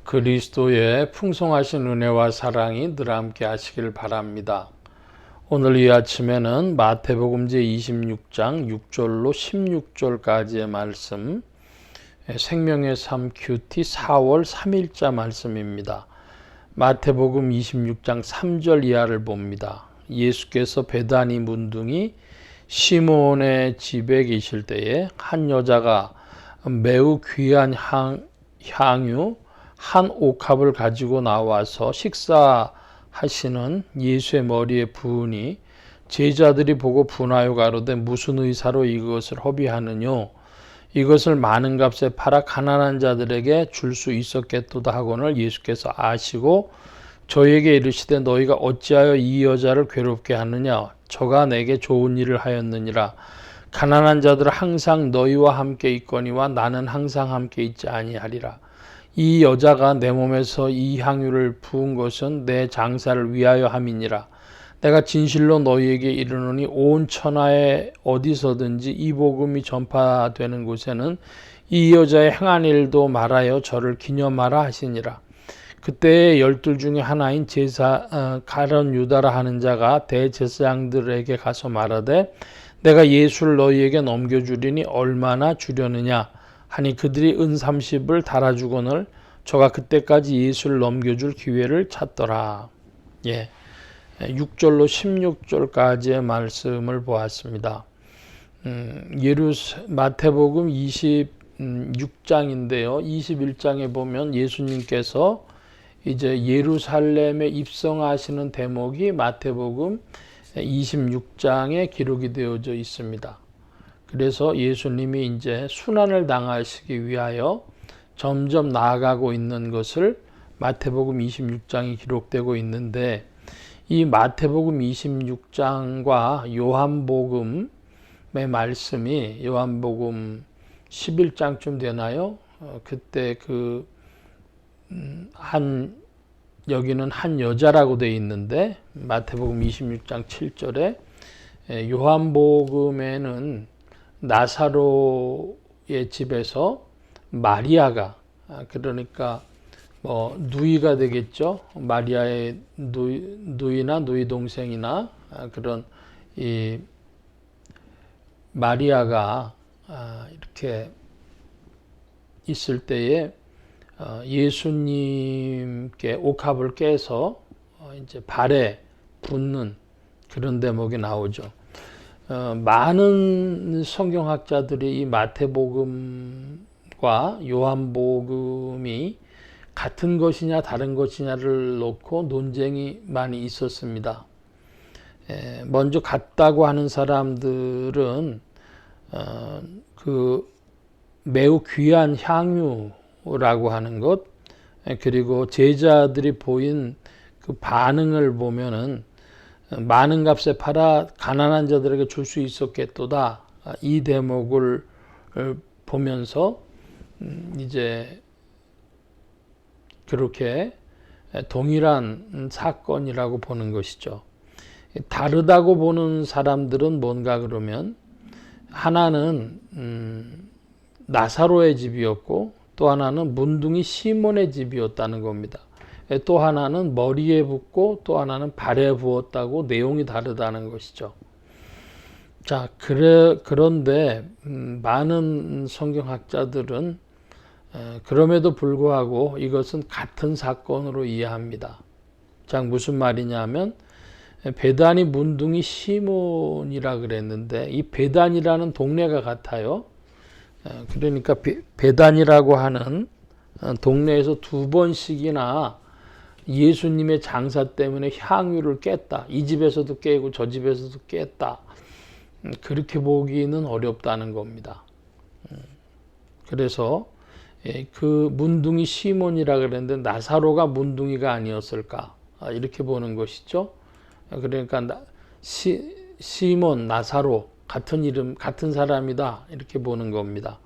그리스도의 풍성하신 은혜와 사랑이 늘 함께 하시길 바랍니다. 오늘 이 아침에는 마태복음 제26장 6절로 16절까지의 말씀, 생명의 삶 큐티 4월 3일자 말씀입니다. 마태복음 26장 3절 이하를 봅니다. 예수께서 베다니 문둥이 시몬의 집에 계실 때에 한 여자가 매우 귀한 향유 한 옥합을 가지고 나와서 식사하시는 예수의 머리에 부으니 제자들이 보고 분하여 가로되 무슨 의사로 이것을 허비하느뇨? 이것을 많은 값에 팔아 가난한 자들에게 줄 수 있었겠도다 하거늘 예수께서 아시고 저에게 이르시되 너희가 어찌하여 이 여자를 괴롭게 하느냐? 저가 내게 좋은 일을 하였느니라. 가난한 자들은 항상 너희와 함께 있거니와 나는 항상 함께 있지 아니하리라. 이 여자가 내 몸에서 이 향유를 부은 것은 내 장사를 위하여 함이니라. 내가 진실로 너희에게 이르노니 온 천하에 어디서든지 이 복음이 전파되는 곳에는 이 여자의 행한 일도 말하여 저를 기념하라 하시니라. 그때 12 중에 하나인 가룟 유다라 하는 자가 대제사장들에게 가서 말하되 내가 예수를 너희에게 넘겨주리니 얼마나 주려느냐 하니 그들이 은 30을 달아주거늘 저가 그때까지 예수를 넘겨줄 기회를 찾더라. 6절로 16절까지의 말씀을 보았습니다. 마태복음 26장인데요. 21장에 보면 예수님께서 이제 예루살렘에 입성하시는 대목이 마태복음 26장에 기록이 되어져 있습니다. 그래서 예수님이 이제 순환을 당하시기 위하여 점점 나아가고 있는 것을 마태복음 26장이 기록되고 있는데 이 마태복음 26장과 요한복음의 말씀이 요한복음 11장쯤 되나요? 그때 여기는 한 여자라고 되어 있는데 마태복음 26장 7절에 요한복음에는 나사로의 집에서 마리아가 그러니까 누이가 되겠죠. 마리아의 누이나 누이 동생이나 그런 이 마리아가 이렇게 있을 때에 예수님께 옥합을 깨서 이제 발에 붓는 그런 대목이 나오죠. 많은 성경학자들이 이 마태복음과 요한복음이 같은 것이냐 다른 것이냐를 놓고 논쟁이 많이 있었습니다. 먼저 같다고 하는 사람들은 매우 귀한 향유라고 하는 것 그리고 제자들이 보인 그 반응을 보면은 많은 값에 팔아 가난한 자들에게 줄 수 있었겠도다. 이 대목을 보면서 이제 그렇게 동일한 사건이라고 보는 것이죠. 다르다고 보는 사람들은 뭔가 그러면 하나는 나사로의 집이었고 또 하나는 문둥이 시몬의 집이었다는 겁니다. 또 하나는 머리에 붓고 또 하나는 발에 부었다고 내용이 다르다는 것이죠. 자, 그런데 많은 성경학자들은 그럼에도 불구하고 이것은 같은 사건으로 이해합니다. 자, 무슨 말이냐면 베다니 문둥이 시몬이라 그랬는데 이 베단이라는 동네가 같아요. 그러니까 베단이라고 하는 동네에서 2번씩이나 예수님의 장사 때문에 향유를 깼다. 이 집에서도 깨고 저 집에서도 깼다. 그렇게 보기는 어렵다는 겁니다. 그래서 그 문둥이 시몬이라 그랬는데 나사로가 문둥이가 아니었을까 이렇게 보는 것이죠. 그러니까 시몬, 나사로 같은 이름, 같은 사람이다 이렇게 보는 겁니다.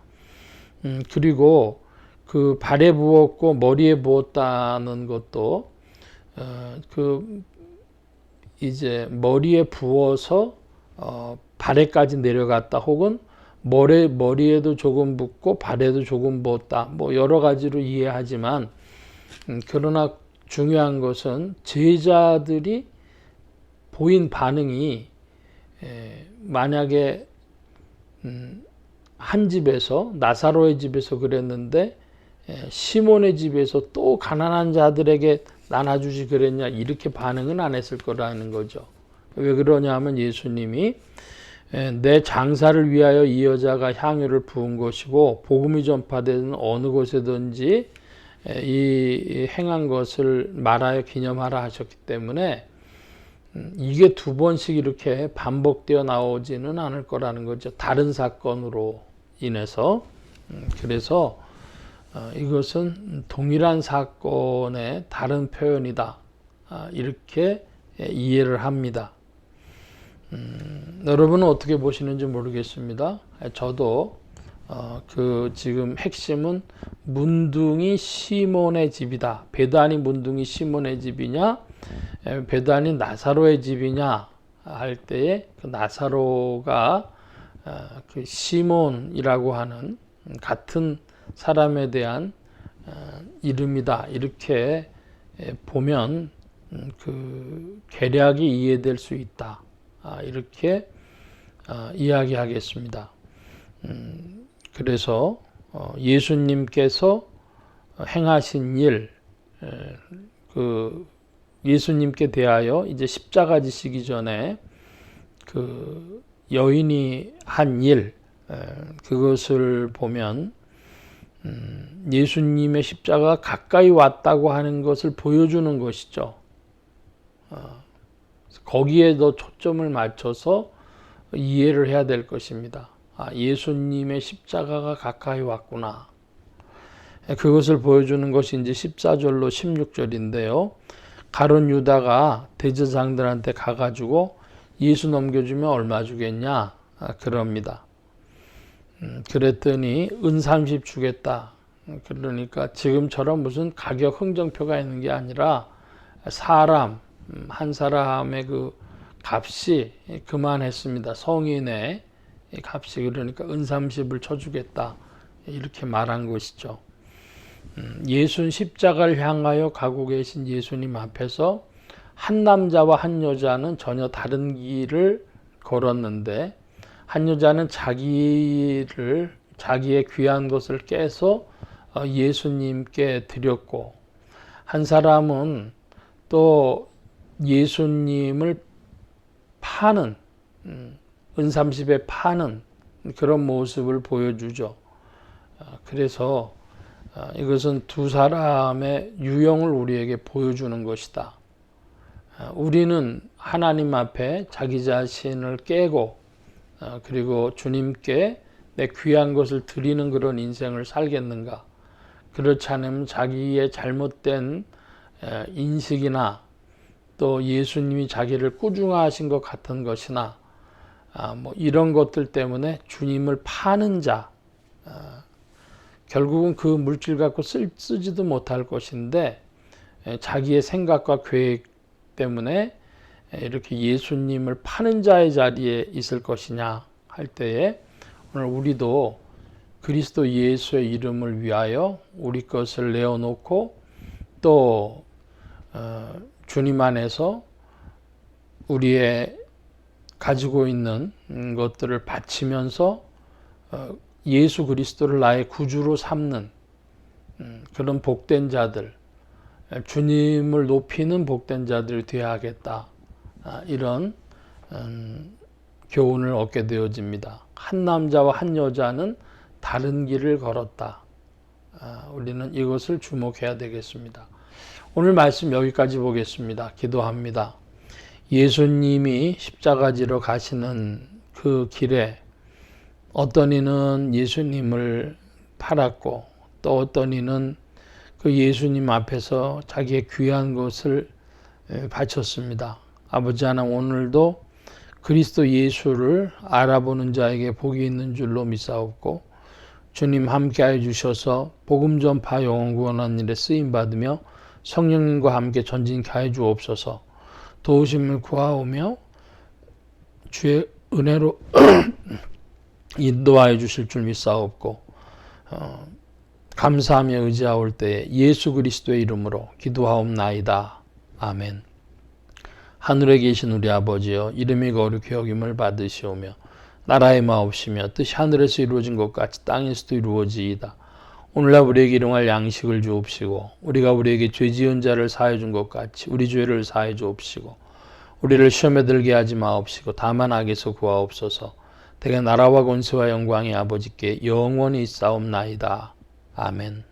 그리고 그 발에 부었고 머리에 부었다는 것도 이제 머리에 부어서 발에까지 내려갔다 혹은 머리에도 조금 붓고 발에도 조금 부었다 뭐 여러 가지로 이해하지만 그러나 중요한 것은 제자들이 보인 반응이 만약에 한 집에서 나사로의 집에서 그랬는데 시몬의 집에서 또 가난한 자들에게 나눠주지 그랬냐 이렇게 반응은 안 했을 거라는 거죠. 왜 그러냐 하면 예수님이 내 장사를 위하여 이 여자가 향유를 부은 것이고 복음이 전파되는 어느 곳에든지 이 행한 것을 말하여 기념하라 하셨기 때문에 이게 두 번씩 이렇게 반복되어 나오지는 않을 거라는 거죠. 다른 사건으로 인해서. 그래서 이것은 동일한 사건의 다른 표현이다. 이렇게 이해를 합니다. 여러분은 어떻게 보시는지 모르겠습니다. 저도 지금 핵심은 문둥이 시몬의 집이다. 베다니 문둥이 시몬의 집이냐, 베다니 나사로의 집이냐 할 때에 그 나사로가 그 시몬이라고 하는 같은 사람에 대한 이름이다. 이렇게 보면 그 계략이 이해될 수 있다. 이렇게 이야기하겠습니다. 그래서 예수님께서 행하신 일, 그 예수님께 대하여 이제 십자가 지시기 전에 그 여인이 한 일, 그것을 보면 예수님의 십자가가 가까이 왔다고 하는 것을 보여주는 것이죠. 거기에 더 초점을 맞춰서 이해를 해야 될 것입니다. 예수님의 십자가가 가까이 왔구나. 그것을 보여주는 것이 이제 14절로 16절인데요. 가룟 유다가 대제사장들한테 가가지고 예수 넘겨주면 얼마 주겠냐? 그럽니다. 그랬더니 은 30 주겠다. 그러니까 지금처럼 무슨 가격 흥정표가 있는 게 아니라 사람, 한 사람의 그 값이 그만했습니다. 성인의 값이. 그러니까 은 30을 쳐주겠다. 이렇게 말한 것이죠. 예수는 십자가를 향하여 가고 계신 예수님 앞에서 한 남자와 한 여자는 전혀 다른 길을 걸었는데, 한 여자는 자기의 귀한 것을 깨서 예수님께 드렸고, 한 사람은 또 예수님을 파는, 은 30에 파는 그런 모습을 보여주죠. 그래서 이것은 두 사람의 유형을 우리에게 보여주는 것이다. 우리는 하나님 앞에 자기 자신을 깨고 그리고 주님께 내 귀한 것을 드리는 그런 인생을 살겠는가? 그렇지 않으면 자기의 잘못된 인식이나 또 예수님이 자기를 꾸중하신 것 같은 것이나 뭐 이런 것들 때문에 주님을 파는 자, 결국은 그 물질 갖고 쓰지도 못할 것인데 자기의 생각과 계획 때문에 이렇게 예수님을 파는 자의 자리에 있을 것이냐 할 때에 오늘 우리도 그리스도 예수의 이름을 위하여 우리 것을 내어놓고 또 주님 안에서 우리의 가지고 있는 것들을 바치면서 예수 그리스도를 나의 구주로 삼는 그런 복된 자들, 주님을 높이는 복된 자들이 되어야 하겠다. 이런 교훈을 얻게 되어집니다. 한 남자와 한 여자는 다른 길을 걸었다. 우리는 이것을 주목해야 되겠습니다. 오늘 말씀 여기까지 보겠습니다. 기도합니다. 예수님이 십자가 지러 가시는 그 길에 어떤 이는 예수님을 팔았고 또 어떤 이는 그 예수님 앞에서 자기의 귀한 것을 바쳤습니다. 아버지 하나님, 오늘도 그리스도 예수를 알아보는 자에게 복이 있는 줄로 믿사옵고 주님 함께하여 주셔서 복음 전파 영혼 구원하는 일에 쓰임받으며 성령님과 함께 전진케 하여 주옵소서. 도우심을 구하오며 주의 은혜로 인도하여 주실 줄 믿사옵고 감사하며 의지하올 때에 예수 그리스도의 이름으로 기도하옵나이다. 아멘. 하늘에 계신 우리 아버지여, 이름이 거룩히 여김을 받으시오며 나라의 마옵시며 뜻이 하늘에서 이루어진 것 같이 땅에서도 이루어지이다. 오늘날 우리에게 일용할 양식을 주옵시고 우리가 우리에게 죄 지은 자를 사하여 준 것 같이 우리 죄를 사하여 주옵시고 우리를 시험에 들게 하지 마옵시고 다만 악에서 구하옵소서. 대개 나라와 권세와 영광이 아버지께 영원히 있사옵나이다. 아멘.